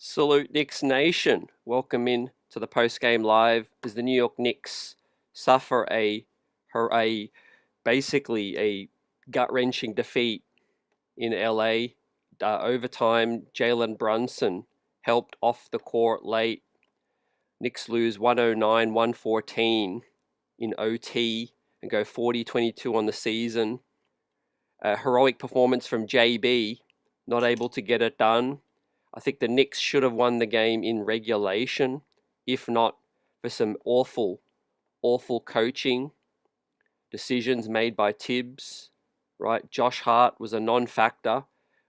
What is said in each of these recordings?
Salute Knicks Nation. Welcome in to the post-game live as the New York Knicks suffer basically a gut-wrenching defeat in LA. Overtime, Jalen Brunson helped off the court late. Knicks lose 109-114 in OT and go 40-22 on the season. A heroic performance from JB, not able to get it done. I think the Knicks should have won the game in regulation, if not for some awful coaching decisions made by Tibbs, right? Josh Hart was a non-factor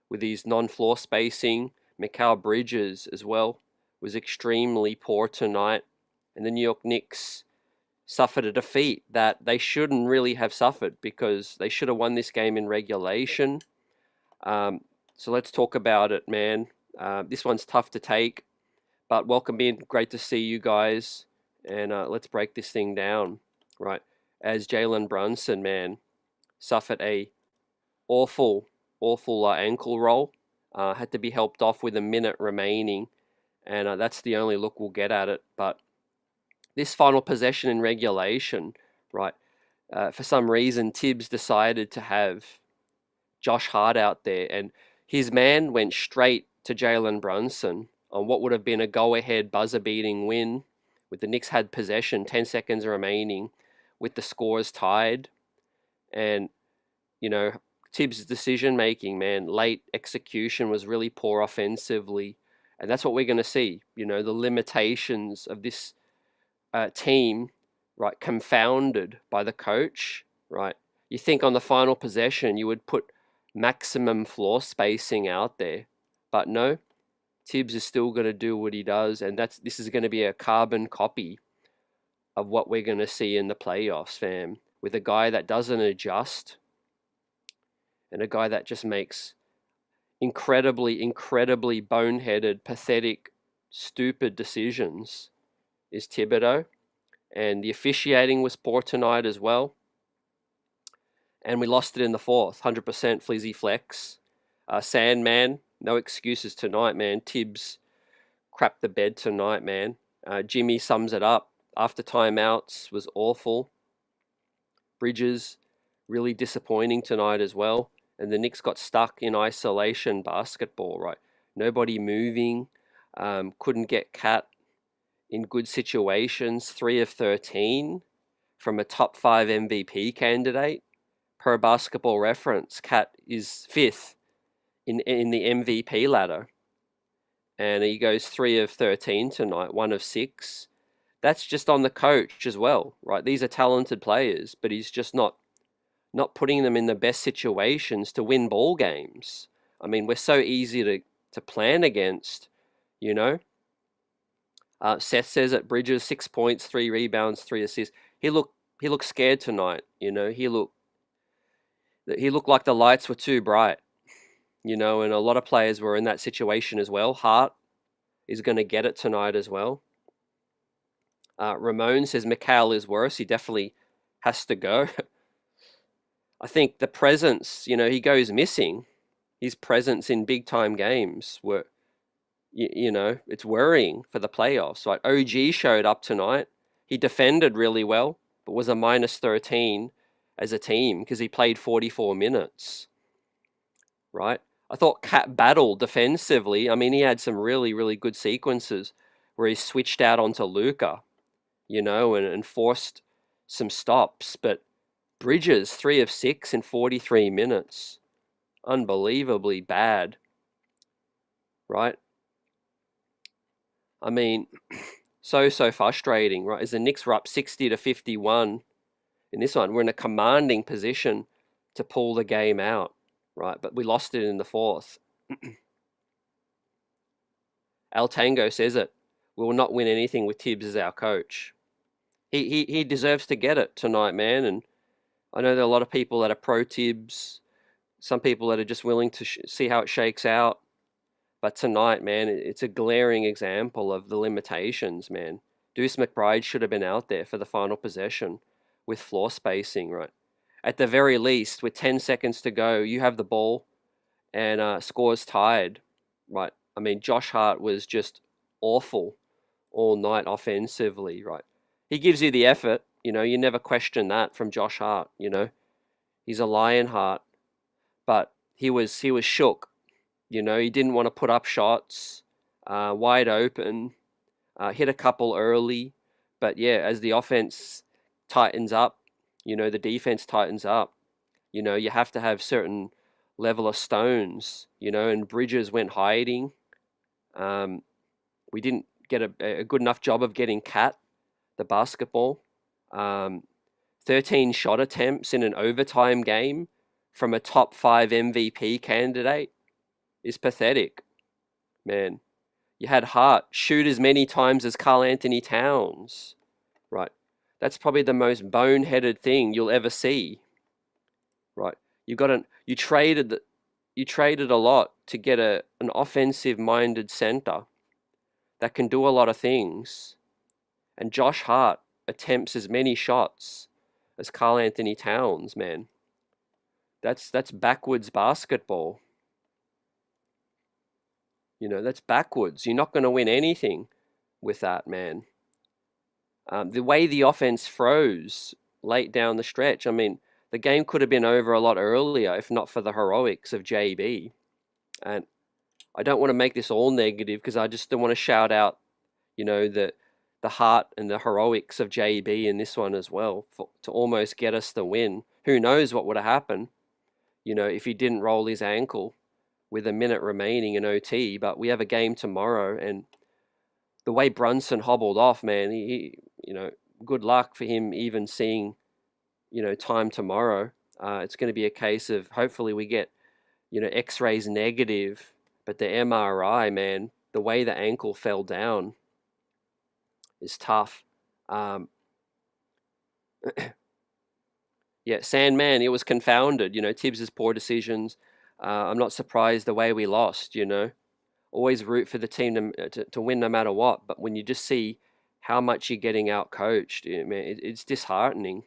with his non-floor spacing. Mikal Bridges as well was extremely poor tonight. And the New York Knicks suffered a defeat that they shouldn't really have suffered because they should have won this game in regulation. So let's talk about it, man. This one's tough to take, but welcome in. Great to see you guys. And let's break this thing down, right? As Jalen Brunson, man, suffered a awful ankle roll. Had to be helped off with a minute remaining. And that's the only look we'll get at it. But this final possession in regulation, right? For some reason, Tibbs decided to have Josh Hart out there. And his man went straight to Jalen Brunson on what would have been a go-ahead buzzer-beating win with the Knicks had possession, 10 seconds remaining with the scores tied. And, you know, Tibbs' decision-making, man, late execution was really poor offensively. And that's what we're going to see, you know, the limitations of this team, right, confounded by the coach, right? You think on the final possession you would put maximum floor spacing out there. But no, Tibbs is still going to do what he does, and this is going to be a carbon copy of what we're going to see in the playoffs, fam, with a guy that doesn't adjust and a guy that just makes incredibly boneheaded, pathetic, stupid decisions is Thibodeau. And the officiating was poor tonight as well. And we lost it in the fourth, 100% Flizzy Flex. Sandman, no excuses tonight, man. Tibbs crapped the bed tonight, man. Jimmy sums it up. After timeouts was awful. Bridges, really disappointing tonight as well. And the Knicks got stuck in isolation basketball, right? Nobody moving. Couldn't get Cat in good situations. 3 of 13 from a top 5 MVP candidate. Per Basketball Reference, Cat is 5th in the MVP ladder. And he goes 3 of 13 tonight, 1 of 6. That's just on the coach as well, right? These are talented players, but he's just not putting them in the best situations to win ball games. I mean, we're so easy to plan against, you know. Seth says at Bridges, 6 points, 3 rebounds, 3 assists. He looked scared tonight, you know. He looked like the lights were too bright, you know, and a lot of players were in that situation as well. Hart is going to get it tonight as well. Ramon says Mikal is worse. He definitely has to go. I think the presence, you know, he goes missing. His presence in big-time games were, you know, it's worrying for the playoffs. Right? OG showed up tonight. He defended really well, but was a minus 13 as a team because he played 44 minutes, right? I thought Cat battled defensively. I mean, he had some really good sequences where he switched out onto Luka, you know, and forced some stops. But Bridges, 3 of 6 in 43 minutes. Unbelievably bad, right? I mean, so frustrating, right? As the Knicks were up 60-51 in this one, we're in a commanding position to pull the game out, right? But we lost it in the fourth. Al Tango says it. We will not win anything with Tibbs as our coach. He deserves to get it tonight, man. And I know there are a lot of people that are pro Tibbs, some people that are just willing to see how it shakes out. But tonight, man, it's a glaring example of the limitations, man. Deuce McBride should have been out there for the final possession with floor spacing, right? At the very least, with 10 seconds to go, you have the ball and scores tied, right? I mean, Josh Hart was just awful all night offensively, right? He gives you the effort, you never question that from Josh Hart, He's a Lionheart, but he was shook, he didn't want to put up shots, wide open, hit a couple early, but yeah, as the offense tightens up, the defense tightens up, you have to have certain level of stones, and Bridges went hiding. We didn't get a good enough job of getting Cat the basketball. 13 shot attempts in an overtime game from a top 5 MVP candidate is pathetic, man. You had Hart shoot as many times as Karl Anthony Towns, right? That's probably the most boneheaded thing you'll ever see, right? You traded a lot to get an offensive-minded center that can do a lot of things, and Josh Hart attempts as many shots as Karl Anthony Towns, man. That's backwards basketball. That's backwards. You're not going to win anything with that, man. The way the offense froze late down the stretch, I mean, the game could have been over a lot earlier if not for the heroics of JB. And I don't want to make this all negative because I just don't want to shout out, the heart and the heroics of JB in this one as well to almost get us the win. Who knows what would have happened, if he didn't roll his ankle with a minute remaining in OT. But we have a game tomorrow, and the way Brunson hobbled off, man, he good luck for him even seeing, time tomorrow. It's going to be a case of hopefully we get, X-rays negative, but the MRI, man, the way the ankle fell down is tough. Yeah, Sandman, it was confounded, Tibbs's poor decisions. I'm not surprised the way we lost, Always root for the team to win no matter what. But when you just see how much you're getting out-coached, it's disheartening.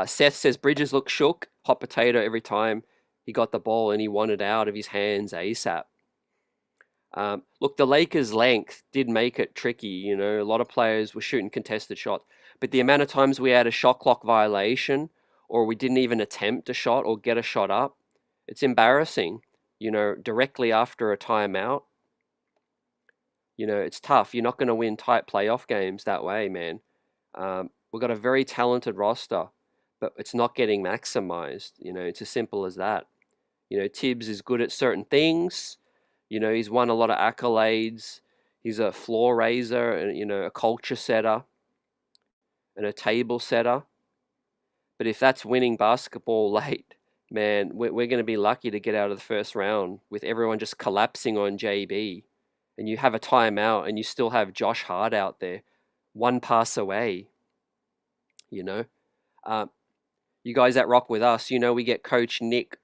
Seth says Bridges looked shook, hot potato every time he got the ball and he wanted out of his hands ASAP. Look, the Lakers' length did make it tricky. A lot of players were shooting contested shots. But the amount of times we had a shot clock violation or we didn't even attempt a shot or get a shot up, it's embarrassing, directly after a timeout. It's tough. You're not going to win tight playoff games that way, man. We've got a very talented roster, but it's not getting maximized. It's as simple as that. Tibbs is good at certain things. He's won a lot of accolades. He's a floor raiser and, a culture setter and a table setter. But if that's winning basketball late, man, we're going to be lucky to get out of the first round with everyone just collapsing on JB. And you have a timeout and you still have Josh Hart out there, one pass away. You guys that rock with us, we get Coach Nick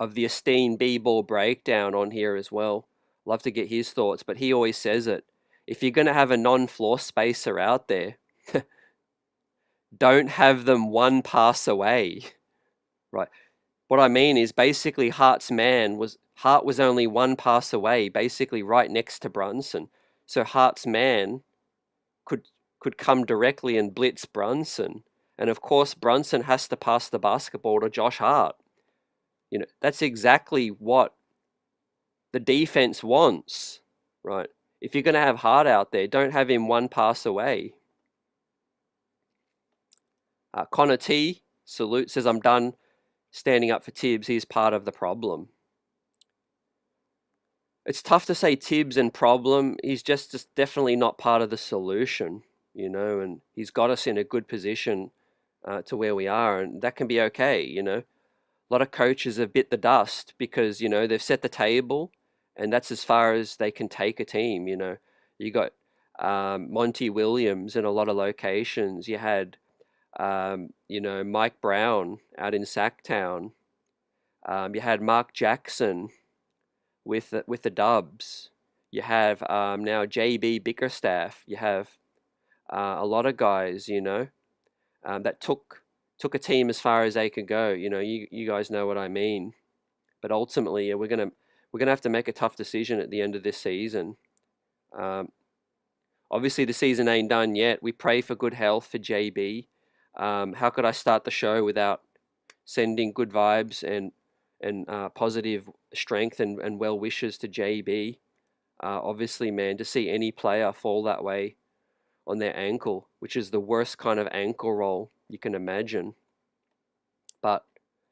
of the esteemed B-Ball Breakdown on here as well. Love to get his thoughts, but he always says it. If you're going to have a non-floor spacer out there, don't have them one pass away, right? What I mean is basically Hart was only one pass away, basically right next to Brunson. So Hart's man could come directly and blitz Brunson. And of course, Brunson has to pass the basketball to Josh Hart. That's exactly what the defense wants, right? If you're going to have Hart out there, don't have him one pass away. Connor T, salute, says, I'm done standing up for Tibbs. He's part of the problem. It's tough to say Tibbs and problem. He's just definitely not part of the solution, and he's got us in a good position to where we are, and that can be okay, A lot of coaches have bit the dust because, they've set the table and that's as far as they can take a team, You got Monty Williams in a lot of locations. You had, Mike Brown out in Sacktown. You had Mark Jackson with the Dubs. You have now JB Bickerstaff. You have a lot of guys, that took a team as far as they could go. You guys know what I mean. But ultimately, we're we're going to have to make a tough decision at the end of this season. Obviously, the season ain't done yet. We pray for good health for JB. How could I start the show without sending good vibes and positive strength and well wishes to JB? Obviously, man, to see any player fall that way on their ankle, which is the worst kind of ankle roll you can imagine. But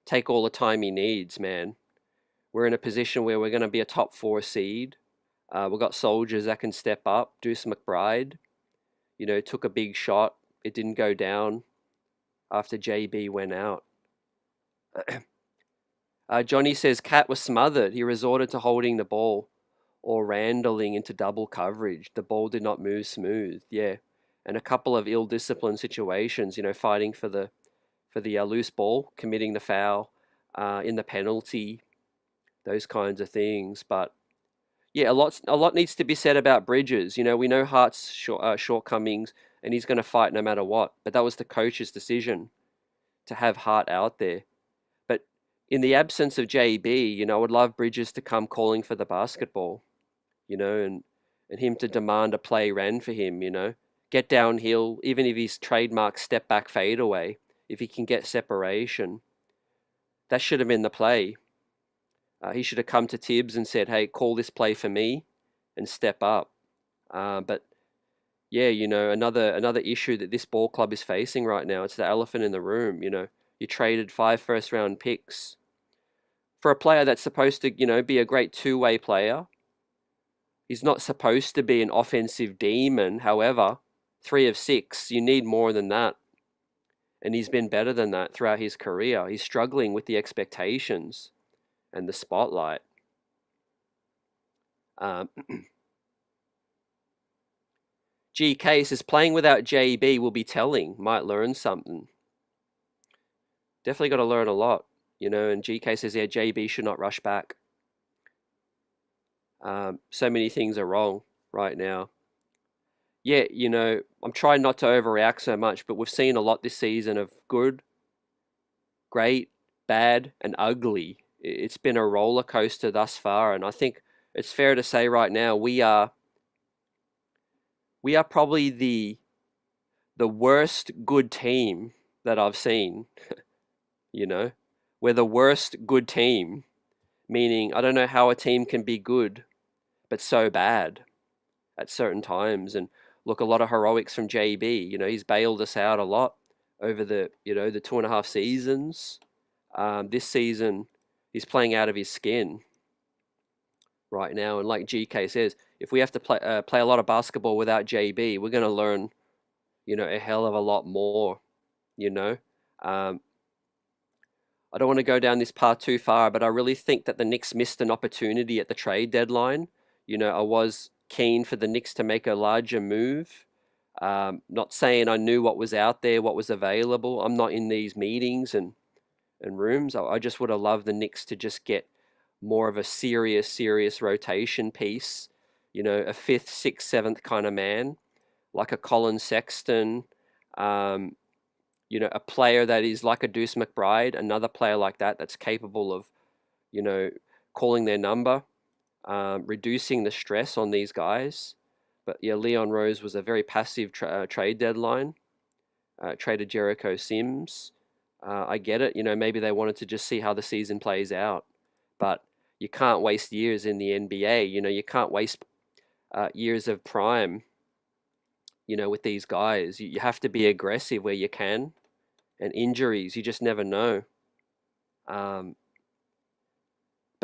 take all the time he needs, man. We're in a position where we're going to be a top 4 seed. We've got soldiers that can step up. Deuce McBride, took a big shot. It didn't go down after JB went out. Johnny says Cat was smothered. He resorted to holding the ball or randling into double coverage. The ball did not move smooth. Yeah, and a couple of ill-disciplined situations. Fighting for the loose ball, committing the foul in the penalty, those kinds of things. But yeah, a lot needs to be said about Bridges. We know Hart's shortcomings, and he's going to fight no matter what. But that was the coach's decision to have Hart out there. But in the absence of JB, I would love Bridges to come calling for the basketball, and him to demand a play ran for him, get downhill, even if he's trademark step back fade away, if he can get separation. That should have been the play. He should have come to Tibbs and said, hey, call this play for me and step up. But yeah, another issue that this ball club is facing right now, it's the elephant in the room. You traded 5 first-round picks for a player that's supposed to, be a great two-way player. He's not supposed to be an offensive demon. However, 3 of 6, you need more than that. And he's been better than that throughout his career. He's struggling with the expectations and the spotlight. GK says playing without JB will be telling. Might learn something. Definitely got to learn a lot, and GK says, yeah, JB should not rush back. So many things are wrong right now. Yeah, I'm trying not to overreact so much, but we've seen a lot this season of good, great, bad, and ugly. It's been a roller coaster thus far, and I think it's fair to say right now we are probably the worst good team that I've seen. We're the worst good team, meaning I don't know how a team can be good but so bad at certain times. And look, a lot of heroics from JB. He's bailed us out a lot over the 2.5 seasons. This season, he's playing out of his skin right now. And like GK says, if we have to play a lot of basketball without JB, we're going to learn, a hell of a lot more. I don't want to go down this path too far, but I really think that the Knicks missed an opportunity at the trade deadline. I was keen for the Knicks to make a larger move. Not saying I knew what was out there, what was available. I'm not in these meetings and rooms. I just would have loved the Knicks to just get more of a serious rotation piece. A 5th, 6th, 7th kind of man, like a Colin Sexton. A player that is like a Deuce McBride, another player like that that's capable of, calling their number, reducing the stress on these guys. But yeah, Leon Rose was a very passive trade deadline. Traded Jericho Sims. I get it. Maybe they wanted to just see how the season plays out. But you can't waste years in the NBA. You can't waste years of prime, with these guys. You have to be aggressive where you can. And injuries, you just never know. But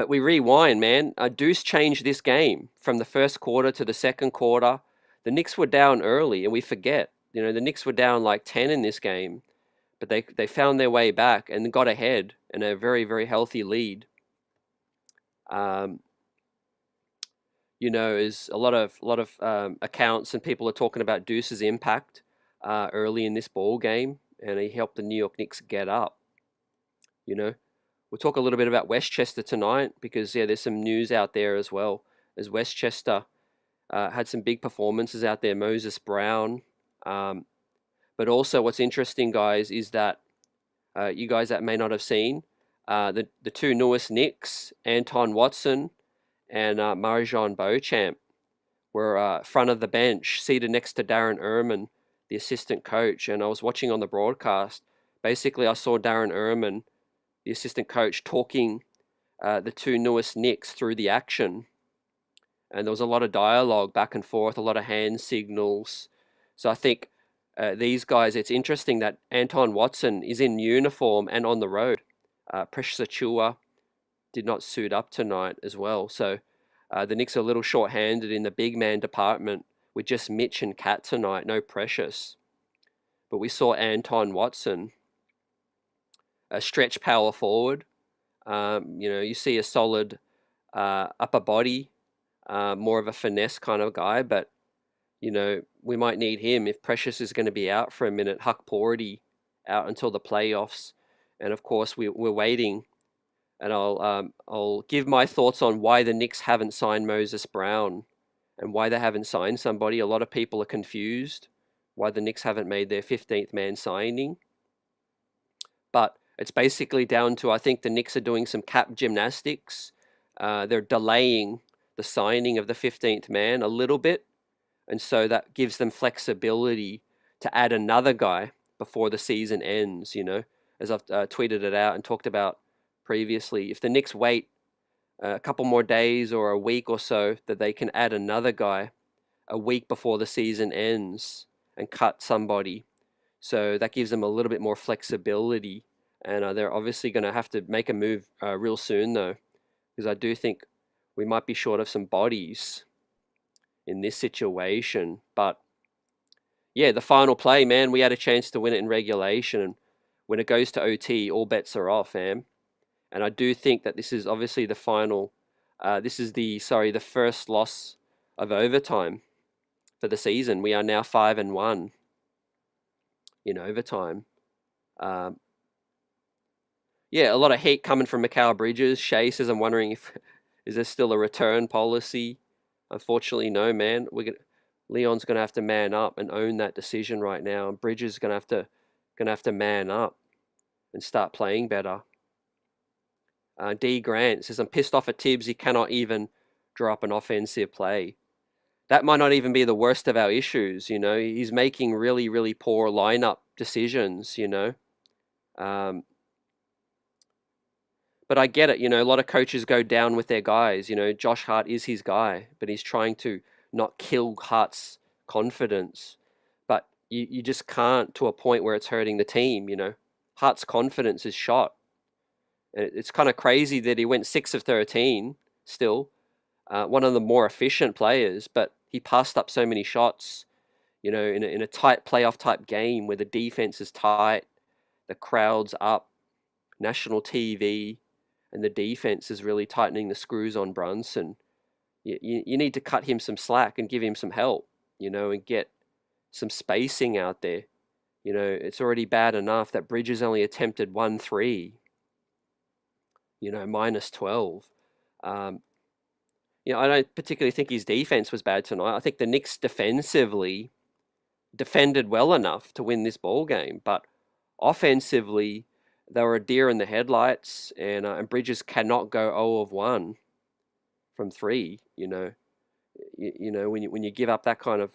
we rewind, man. Deuce changed this game from the first quarter to the second quarter. The Knicks were down early, and we forget. The Knicks were down like 10 in this game. But they found their way back and got ahead in a very, very healthy lead. Is a lot of accounts and people are talking about Deuce's impact early in this ball game, and he helped the New York Knicks get up. We'll talk a little bit about Westchester tonight because there's some news out there as well. As Westchester had some big performances out there, Moses Brown. But also, what's interesting, guys, is that you guys that may not have seen the 2 newest Knicks, Anton Watson and Marjan Beauchamp were front of the bench, seated next to Darren Erman, the assistant coach. And I was watching on the broadcast. Basically, I saw Darren Erman, the assistant coach, talking the two newest Knicks through the action. And there was a lot of dialogue back and forth, a lot of hand signals. So I think these guys, it's interesting that Anton Watson is in uniform and on the road. Precious Achiuwa did not suit up tonight as well. So the Knicks are a little short-handed in the big man department with just Mitch and Cat tonight, no Precious. But we saw Anton Watson, a stretch power forward. You see a solid upper body, more of a finesse kind of guy, but we might need him if Precious is going to be out for a minute. Huck Porty out until the playoffs, and of course we're waiting. And I'll give my thoughts on why the Knicks haven't signed Moses Brown and why they haven't signed somebody. A lot of people are confused why the Knicks haven't made their 15th man signing. But it's basically down to, I think the Knicks are doing some cap gymnastics. They're delaying the signing of the 15th man a little bit. And so that gives them flexibility to add another guy before the season ends, as I've tweeted it out and talked about previously. If the Knicks wait a couple more days or a week or so, that they can add another guy a week before the season ends and cut somebody. So that gives them a little bit more flexibility. And they're obviously going to have to make a move real soon, though, because I do think we might be short of some bodies in this situation. But yeah, the final play, man, we had a chance to win it in regulation. And when it goes to OT, all bets are off, man. And I do think that this is obviously the final. This is the first loss of overtime for the season. We are now 5-1 in overtime. Yeah, a lot of hate coming from Mikal Bridges. Shay says, I'm wondering if is there still a return policy? Unfortunately, no, man. Leon's gonna have to man up and own that decision right now, and Bridges is gonna have to man up and start playing better. D. Grant says, I'm pissed off at Tibbs. He cannot even draw up an offensive play. That might not even be the worst of our issues, He's making really, really poor lineup decisions, But I get it, a lot of coaches go down with their guys. Josh Hart is his guy, but he's trying to not kill Hart's confidence. But you just can't to a point where it's hurting the team, Hart's confidence is shot. And it's kind of crazy that he went 6 of 13 still, one of the more efficient players, but he passed up so many shots, in a tight playoff type game where the defense is tight, the crowd's up, national TV, and the defense is really tightening the screws on Brunson. You need to cut him some slack and give him some help, and get some spacing out there. It's already bad enough that Bridges only attempted 1-3. Minus 12. I don't particularly think his defense was bad tonight. I think the Knicks defensively defended well enough to win this ball game, but offensively they were a deer in the headlights, and Bridges cannot go 0 of 1 from 3. When you give up that kind of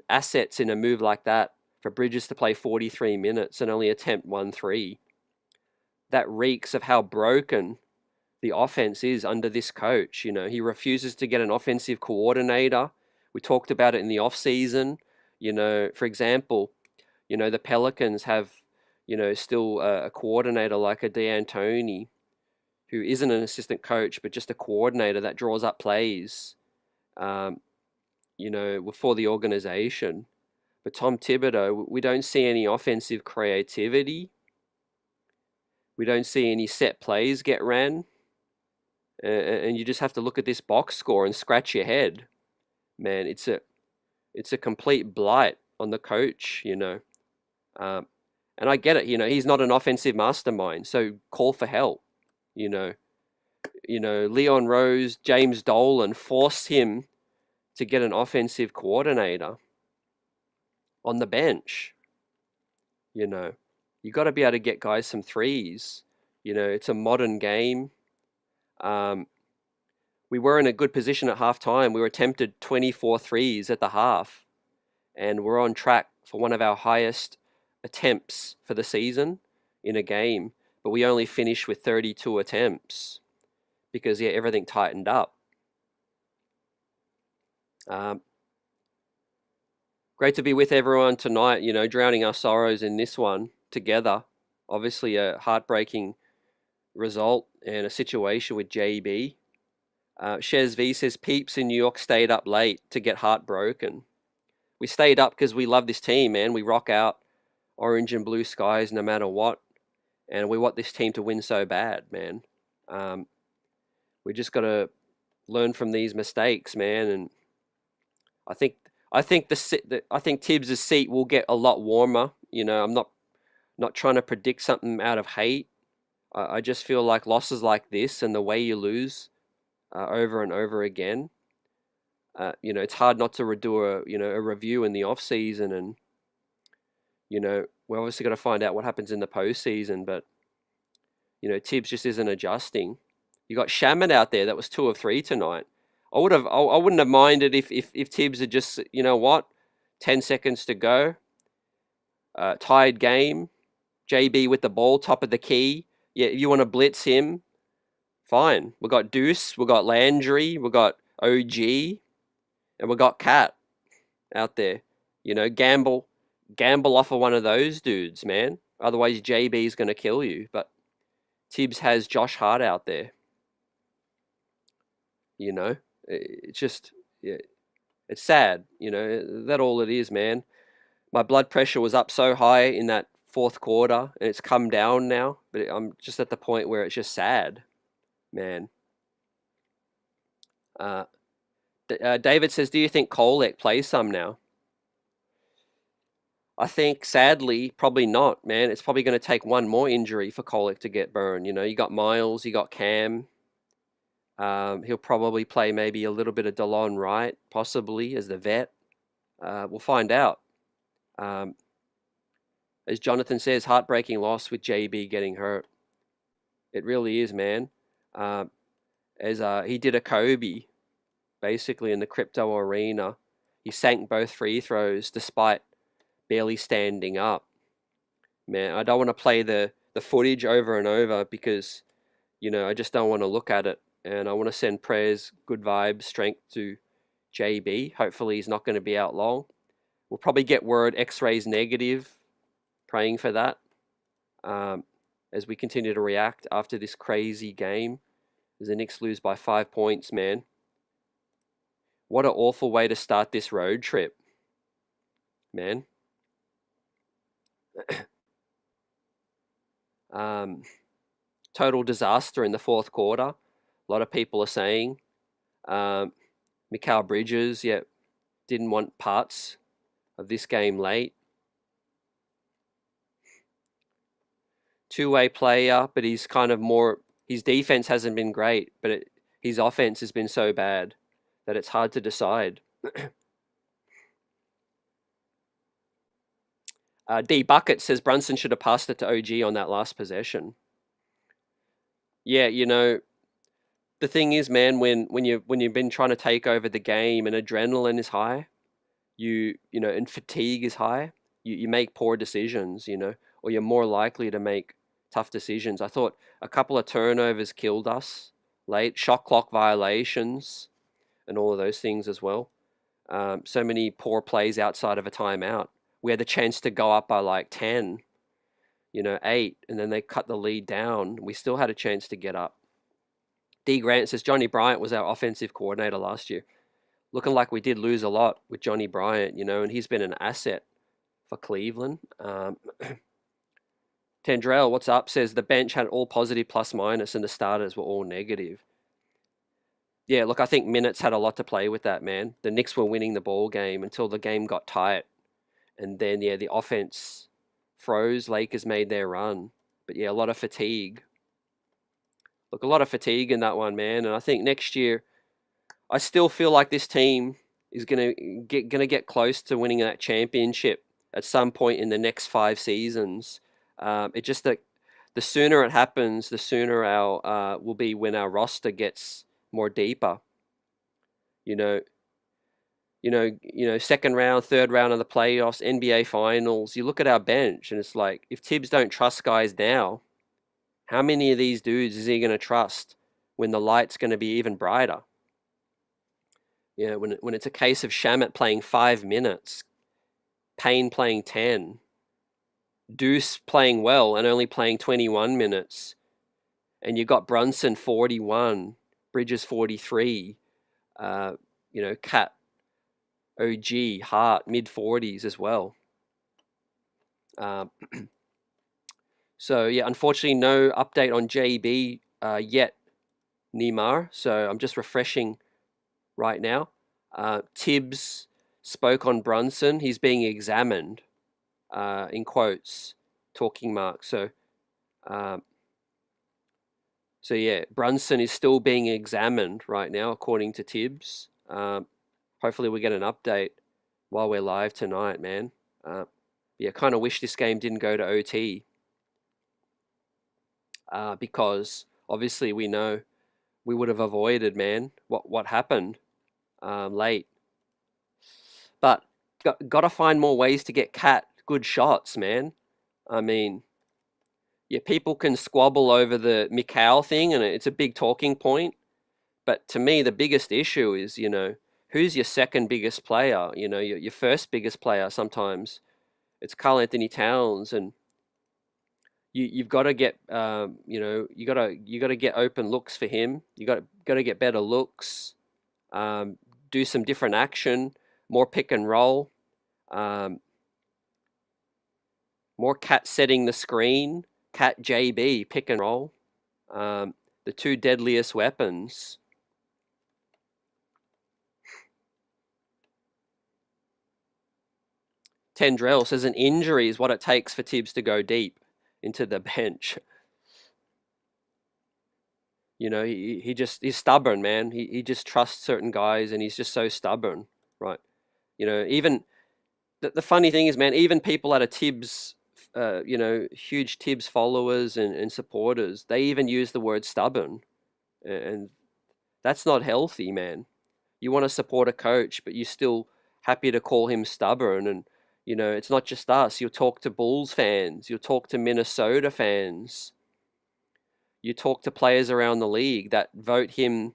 assets in a move like that for Bridges to play 43 minutes and only attempt 1-3. That reeks of how broken the offense is under this coach. He refuses to get an offensive coordinator. We talked about it in the off season. For example, the Pelicans have, still a coordinator like a D'Antoni, who isn't an assistant coach, but just a coordinator that draws up plays, for the organization. But Tom Thibodeau, we don't see any offensive creativity. We don't see any set plays get ran. And you just have to look at this box score and scratch your head. Man, it's a complete blight on the coach, And I get it, he's not an offensive mastermind, so call for help. Leon Rose, James Dolan forced him to get an offensive coordinator on the bench. You got to be able to get guys some threes. It's a modern game. we were in a good position at halftime. We were attempted 24 threes at the half, and we're on track for one of our highest attempts for the season in a game, but we only finished with 32 attempts because, yeah, everything tightened up. Great to be with everyone tonight, drowning our sorrows in this one together. Obviously a heartbreaking result and a situation with JB. Shez V says, peeps in New York stayed up late to get heartbroken. We stayed up because we love this team, man. We rock out orange and blue skies no matter what. And we want this team to win so bad, man. We just got to learn from these mistakes, man. And I think Tibbs' seat will get a lot warmer. I'm not trying to predict something out of hate. I just feel like losses like this and the way you lose over and over again, it's hard not to do a review in the off season, and we're obviously got to find out what happens in the postseason. But Tibbs just isn't adjusting. You got Shaman out there that was 2 of 3 tonight. I wouldn't have minded if Tibbs had just, 10 seconds to go, tied game, JB with the ball, top of the key. Yeah, if you want to blitz him, fine. We got Deuce, we got Landry, we got OG, and we got Cat out there. Gamble off of one of those dudes, man. Otherwise, JB's going to kill you. But Tibbs has Josh Hart out there. It's just, yeah, it's sad. That all it is, man. My blood pressure was up so high in that fourth quarter, and it's come down now. But I'm just at the point where it's just sad, man. David says, do you think Kolek plays some now? I think, sadly, probably not, man. It's probably going to take one more injury for Kolek to get burned. You got Miles, you got Cam. He'll probably play maybe a little bit of DeLon Wright, possibly, as the vet. We'll find out. As Jonathan says, heartbreaking loss with JB getting hurt. It really is, man. He did a Kobe, basically, in the crypto arena. He sank both free throws despite barely standing up. Man, I don't want to play the footage over and over because, I just don't want to look at it. And I want to send prayers, good vibes, strength to JB. Hopefully he's not going to be out long. We'll probably get word X-rays negative. Praying for that. As we continue to react after this crazy game. As the Knicks lose by 5 points, man. What an awful way to start this road trip. Man. Total disaster in the fourth quarter. A lot of people are saying Mikal Bridges, didn't want parts of this game late. Two-way player, but he's kind of more. His defense hasn't been great, but his offense has been so bad that it's hard to decide. D Bucket says Brunson should have passed it to OG on that last possession. Yeah, the thing is, man, when you've been trying to take over the game and adrenaline is high, and fatigue is high, you make poor decisions, or you're more likely to make tough decisions. I thought a couple of turnovers killed us late, shot clock violations, and all of those things as well. So many poor plays outside of a timeout. We had the chance to go up by like 10, 8, and then they cut the lead down. We still had a chance to get up. D. Grant says Johnny Bryant was our offensive coordinator last year. Looking like we did lose a lot with Johnny Bryant, and he's been an asset for Cleveland. Tendrell, what's up, says the bench had all positive plus minus and the starters were all negative. Yeah, look, I think minutes had a lot to play with that, man. The Knicks were winning the ball game until the game got tight. And then, the offense froze. Lakers made their run. But, a lot of fatigue. Look, a lot of fatigue in that one, man. And I think next year, I still feel like this team is gonna get close to winning that championship at some point in the next 5 seasons. It just that the sooner it happens, the sooner our will be when our roster gets more deeper. You know, second round, third round of the playoffs, NBA finals. You look at our bench, and it's like, if Tibbs don't trust guys now, how many of these dudes is he going to trust when the light's going to be even brighter? When it's a case of Shamet playing 5 minutes, Payne playing 10, Deuce playing well and only playing 21 minutes, and you got Brunson 41, Bridges 43, Cat, OG, Hart mid-40s as well. So yeah, unfortunately no update on JB yet, Neymar. So I'm just refreshing right now. Tibbs spoke on Brunson. He's being examined, in quotes, talking marks. So yeah, Brunson is still being examined right now, according to Tibbs. Hopefully we get an update while we're live tonight, man. Yeah, kind of wish this game didn't go to OT. Because obviously we know we would have avoided, man, what happened late. But got to find more ways to get Cat good shots, man. I mean, yeah, people can squabble over the Mikal thing, and it's a big talking point. But to me, the biggest issue is, who's your second biggest player? Your first biggest player sometimes. It's Karl Anthony Towns, and you've got to get you got to get open looks for him. You got to get better looks, do some different action, more pick and roll, more Cat setting the screen, Cat JB pick and roll, the two deadliest weapons. Tendrell says an injury is what it takes for Tibbs to go deep into the bench. He's stubborn, man. He just trusts certain guys, and he's just so stubborn, right? Even the funny thing is, man, even people that are Tibbs, huge Tibbs followers and supporters, they even use the word stubborn, and that's not healthy, man. You want to support a coach, but you're still happy to call him stubborn. And it's not just us. You'll talk to Bulls fans, you'll talk to Minnesota fans, you talk to players around the league that vote him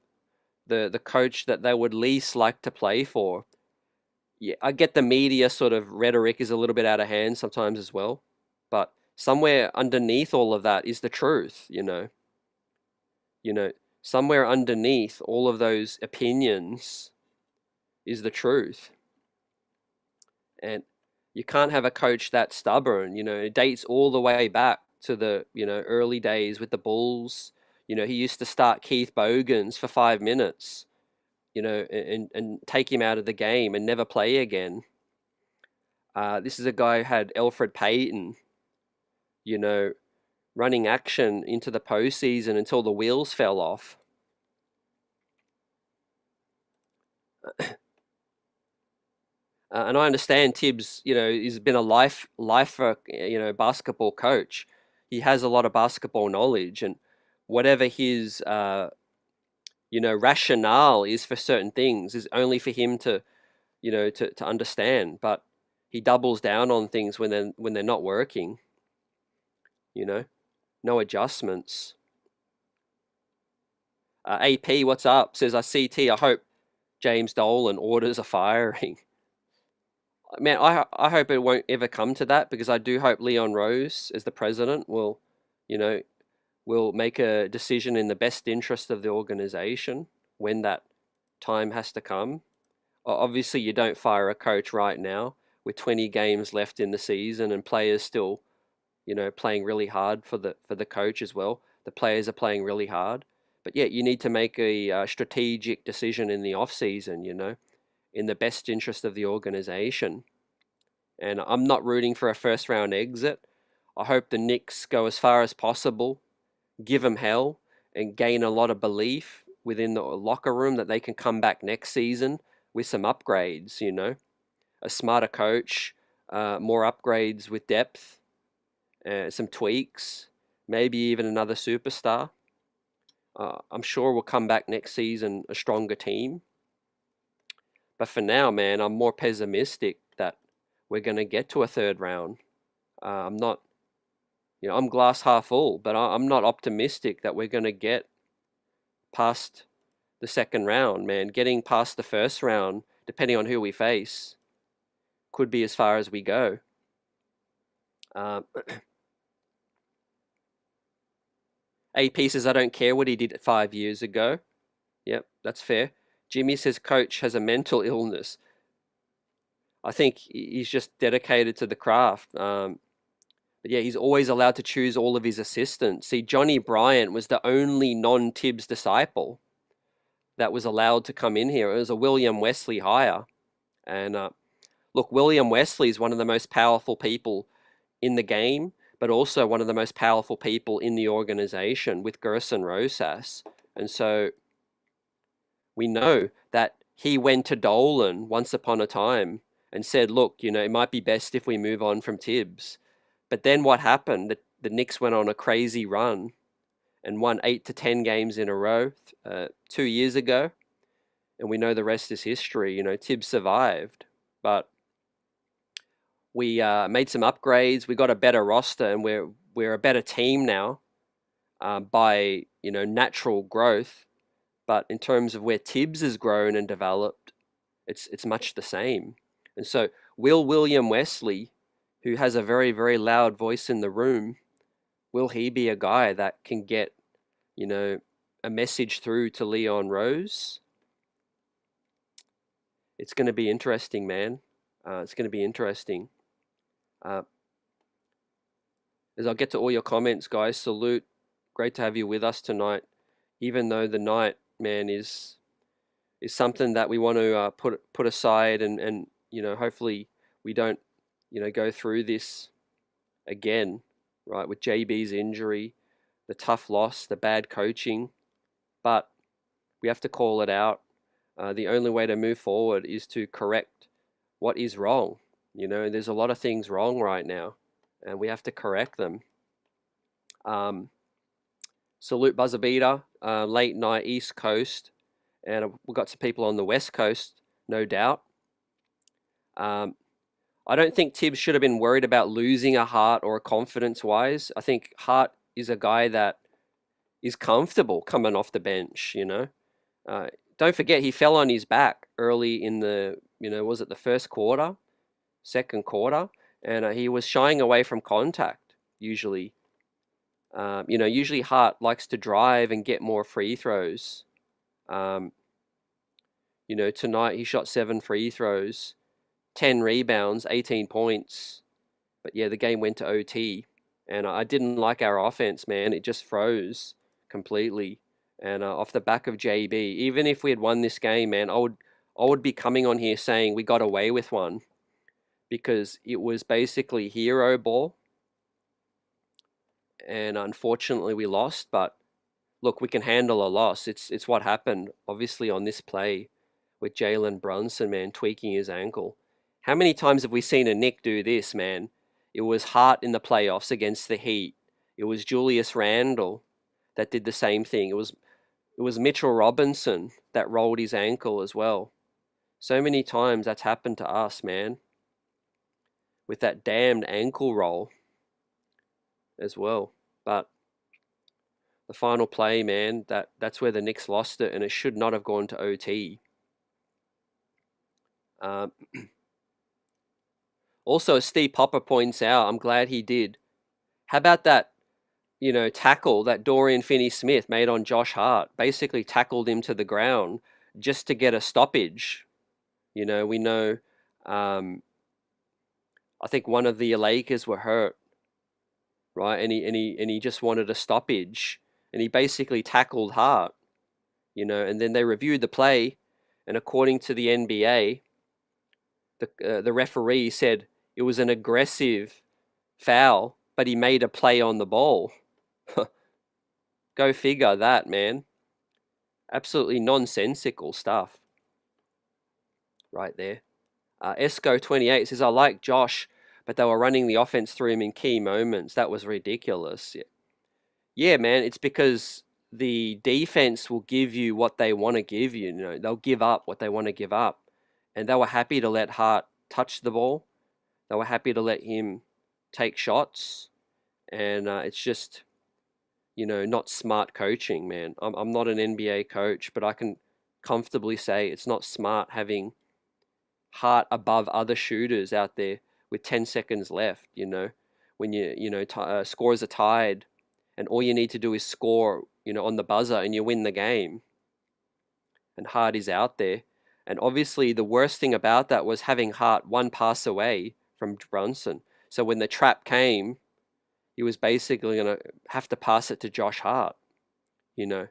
the coach that they would least like to play for. Yeah, I get the media sort of rhetoric is a little bit out of hand sometimes as well, but somewhere underneath all of that is the truth, somewhere underneath all of those opinions is the truth. And you can't have a coach that stubborn. It dates all the way back to the early days with the Bulls. He used to start Keith Bogans for 5 minutes, and take him out of the game and never play again. This is a guy who had Elfrid Payton, running action into the postseason until the wheels fell off. And I understand Tibbs, he's been a lifer, basketball coach. He has a lot of basketball knowledge, and whatever his, rationale is for certain things is only for him to, to understand. But he doubles down on things when they're not working. No adjustments. AP, what's up? Says, I CT. I hope James Dolan orders a firing. Man, I hope it won't ever come to that, because I do hope Leon Rose, as the president, will make a decision in the best interest of the organization when that time has to come. Obviously, you don't fire a coach right now with 20 games left in the season and players still, playing really hard for the coach as well. The players are playing really hard. But yeah, you need to make a strategic decision in the off season, in the best interest of the organization. And I'm not rooting for a first round exit. I hope the Knicks go as far as possible, give them hell, and gain a lot of belief within the locker room that they can come back next season with some upgrades, a smarter coach, more upgrades with depth, some tweaks, maybe even another superstar. I'm sure we'll come back next season a stronger team. But for now, man, I'm more pessimistic that we're going to get to a third round. I'm not, I'm glass half full, but I'm not optimistic that we're going to get past the second round, man. Getting past the first round, depending on who we face, could be as far as we go. AP says, I don't care what he did 5 years ago. Yep, that's fair. Jimmy says, coach has a mental illness. I think he's just dedicated to the craft. But yeah, he's always allowed to choose all of his assistants. See, Johnny Bryant was the only non-Tibbs disciple that was allowed to come in here. It was a William Wesley hire. And look, William Wesley is one of the most powerful people in the game, but also one of the most powerful people in the organization with Gerson Rosas. And so we know that he went to Dolan once upon a time and said, look, it might be best if we move on from Tibbs. But then what happened? The Knicks went on a crazy run and won 8 to 10 games in a row 2 years ago. And we know the rest is history. Tibbs survived. But we made some upgrades. We got a better roster, and we're a better team now by natural growth. But in terms of where Tibbs has grown and developed, it's much the same. And so will William Wesley, who has a very, very loud voice in the room, will he be a guy that can get, a message through to Leon Rose? It's going to be interesting, man. It's going to be interesting. As I'll get to all your comments, guys, salute. Great to have you with us tonight. Even though the night, man, is something that we want to put aside and hopefully we don't go through this again, right, with JB's injury, the tough loss, the bad coaching, but we have to call it out. The only way to move forward is to correct what is wrong. There's a lot of things wrong right now and we have to correct them. Salute Buzzer Beater, late night East Coast, and we've got some people on the West Coast, no doubt. I don't think Tibbs should have been worried about losing a Hart or a confidence-wise. I think Hart is a guy that is comfortable coming off the bench, Don't forget, he fell on his back early in the, was it the first quarter, second quarter? And he was shying away from contact, usually. Usually Hart likes to drive and get more free throws. Tonight he shot 7 free throws, 10 rebounds, 18 points. But yeah, the game went to OT. And I didn't like our offense, man. It just froze completely. And off the back of JB, even if we had won this game, man, I would be coming on here saying we got away with one. Because it was basically hero ball. And unfortunately we lost, but look, we can handle a loss. It's what happened, obviously, on this play with Jalen Brunson, man, tweaking his ankle. How many times have we seen a Knick do this, man? It was Hart in the playoffs against the Heat. It was Julius Randle that did the same thing. It was Mitchell Robinson that rolled his ankle as well. So many times that's happened to us, man, with that damned ankle roll as well. But the final play, man, that's where the Knicks lost it, and it should not have gone to OT. Also, as Steve Popper points out, I'm glad he did. How about that, tackle that Dorian Finney-Smith made on Josh Hart? Basically tackled him to the ground just to get a stoppage. We know, I think one of the LAKERS were hurt, right? And he just wanted a stoppage, and he basically tackled Hart, and then they reviewed the play, and according to the NBA, the referee said it was an aggressive foul, but he made a play on the ball. Go figure that, man. Absolutely nonsensical stuff right there. Esco28 says, I like Josh, but they were running the offense through him in key moments. That was ridiculous. Yeah, man, it's because the defense will give you what they want to give you. You know, they'll give up what they want to give up, and they were happy to let Hart touch the ball. They were happy to let him take shots, and it's just, you know, not smart coaching, man. I'm not an NBA coach, but I can comfortably say it's not smart having Hart above other shooters out there with 10 seconds left. You know, when scores are tied, and all you need to do is score, you know, on the buzzer, and you win the game. And Hart is out there, and obviously the worst thing about that was having Hart one pass away from Brunson. So when the trap came, he was basically going to have to pass it to Josh Hart. You know,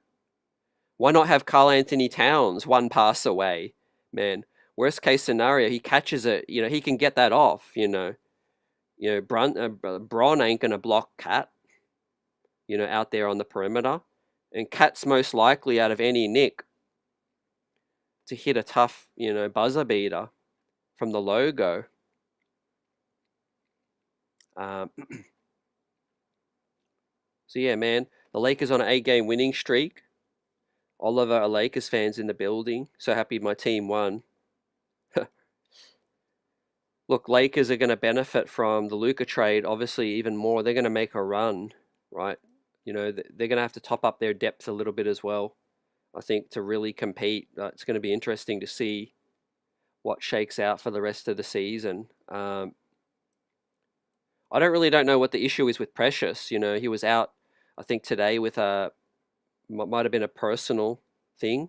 why not have Karl Anthony Towns one pass away, man? Worst case scenario, he catches it. You know, he can get that off. Bron ain't gonna block Cat. You know, out there on the perimeter, and Cat's most likely out of any Knick to hit a tough, you know, buzzer beater from the logo. So yeah, man, the Lakers on an 8-game winning streak. Oliver, a Lakers fans in the building. So happy my team won. Look, Lakers are going to benefit from the Luka trade, obviously, even more. They're going to make a run, right? You know, they're going to have to top up their depth a little bit as well, I think, to really compete. It's going to be interesting to see what shakes out for the rest of the season. I don't know what the issue is with Precious. You know, he was out, I think, today with might have been a personal thing.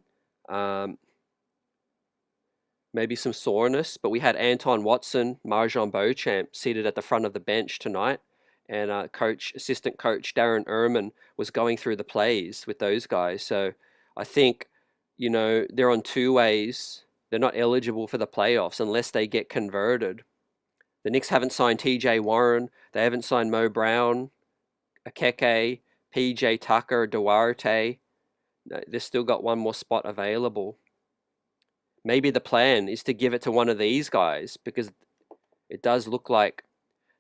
Maybe some soreness, but we had Anton Watson, Marjon Beauchamp seated at the front of the bench tonight, and assistant coach Darren Ehrman was going through the plays with those guys. So I think, you know, they're on two ways. They're not eligible for the playoffs unless they get converted. The Knicks haven't signed TJ Warren. They haven't signed Mo Brown, Akeke, PJ Tucker, Duarte. They've still got one more spot available. Maybe the plan is to give it to one of these guys, because it does look like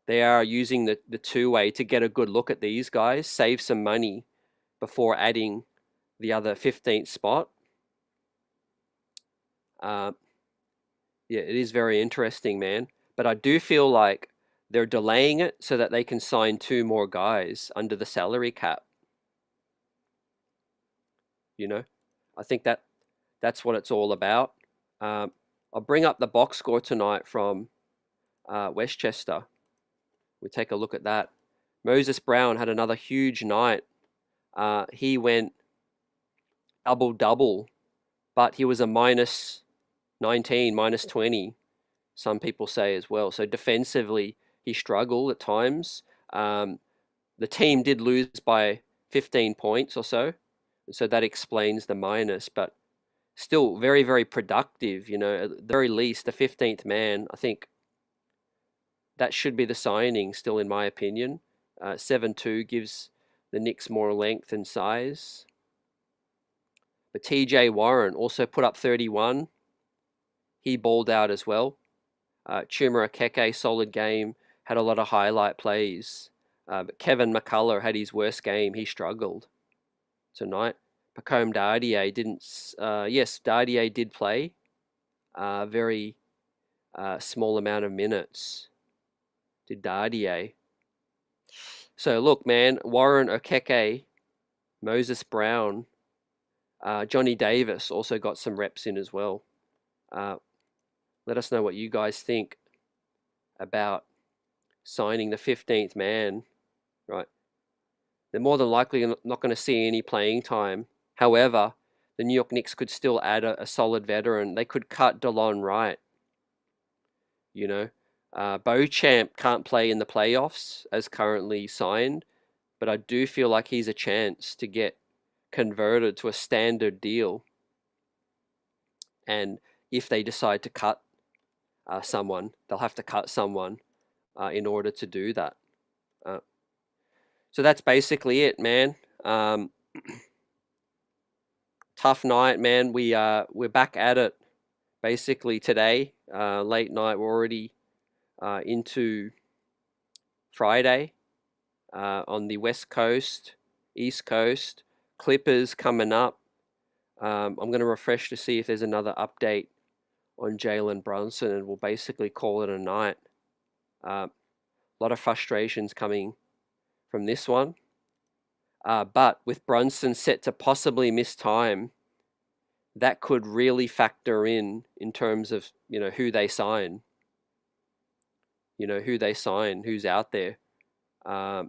they are using the two-way to get a good look at these guys, save some money before adding the other 15th spot. Yeah, it is very interesting, man. But I do feel like they're delaying it so that they can sign 2 more guys under the salary cap. You know, I think that's what it's all about. I'll bring up the box score tonight from Westchester. We take a look at that. Moses Brown had another huge night. He went double-double, but he was a minus 19, minus 20, some people say as well. So defensively, he struggled at times. The team did lose by 15 points or so, so that explains the minus, but still very, very productive. You know, at the very least, the 15th man, I think that should be the signing still, in my opinion. 7'2" gives the Knicks more length and size. But TJ Warren also put up 31. He balled out as well. Chuma Akeke, solid game, had a lot of highlight plays. But Kevin McCullough had his worst game. He struggled tonight. Pacome Dardier didn't. Yes, Dardier did play. Very small amount of minutes. Did Dardier. So look, man, Warren, Akeke, Moses Brown, Johnny Davis also got some reps in as well. Let us know what you guys think about signing the 15th man, right? They're more than likely not going to see any playing time. However, the New York Knicks could still add a solid veteran. They could cut DeLon Wright. You know, Beauchamp can't play in the playoffs as currently signed, but I do feel like he's a chance to get converted to a standard deal. And if they decide to cut someone, they'll have to cut someone in order to do that. So that's basically it, man. Tough night, man. We're back at it basically today. Late night. We're already into Friday on the West Coast, East Coast. Clippers coming up. I'm going to refresh to see if there's another update on Jalen Brunson, and we'll basically call it a night. A lot of frustrations coming from this one. But with Brunson set to possibly miss time, that could really factor in terms of, who they sign. Who they sign, who's out there. I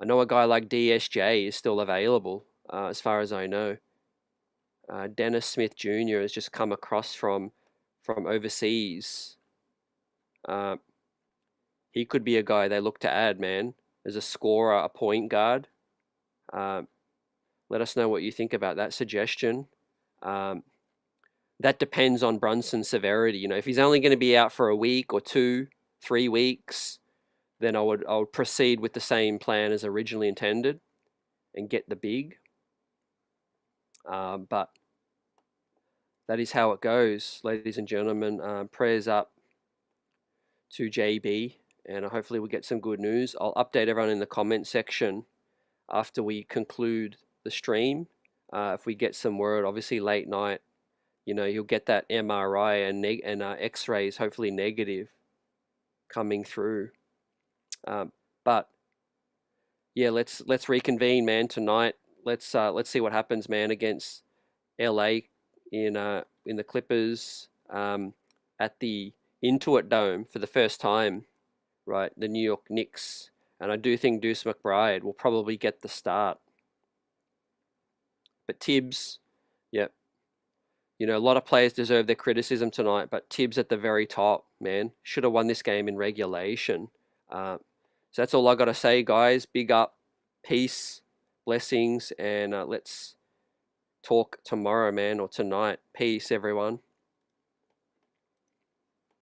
know a guy like DSJ is still available, as far as I know. Dennis Smith Jr. has just come across from overseas. He could be a guy they look to add, man, as a scorer, a point guard. Let us know what you think about that suggestion. That depends on Brunson's severity. If he's only going to be out for a week or 2, 3 weeks, then I would proceed with the same plan as originally intended and get the big. But that is how it goes, ladies and gentlemen. Prayers up to JB, and hopefully we'll get some good news. I'll update everyone in the comment section after we conclude the stream. If we get some word, obviously late night, you'll get that MRI and X-rays, hopefully negative, coming through. But yeah, let's reconvene, man, tonight. Let's see what happens, man, against LA in the Clippers at the Intuit Dome for the first time, right? The New York Knicks, and I do think Deuce McBride will probably get the start. But Tibbs, yep. A lot of players deserve their criticism tonight, but Tibbs at the very top, man, should have won this game in regulation. So that's all I got to say, guys. Big up, peace, blessings, and let's talk tomorrow, man, or tonight. Peace, everyone.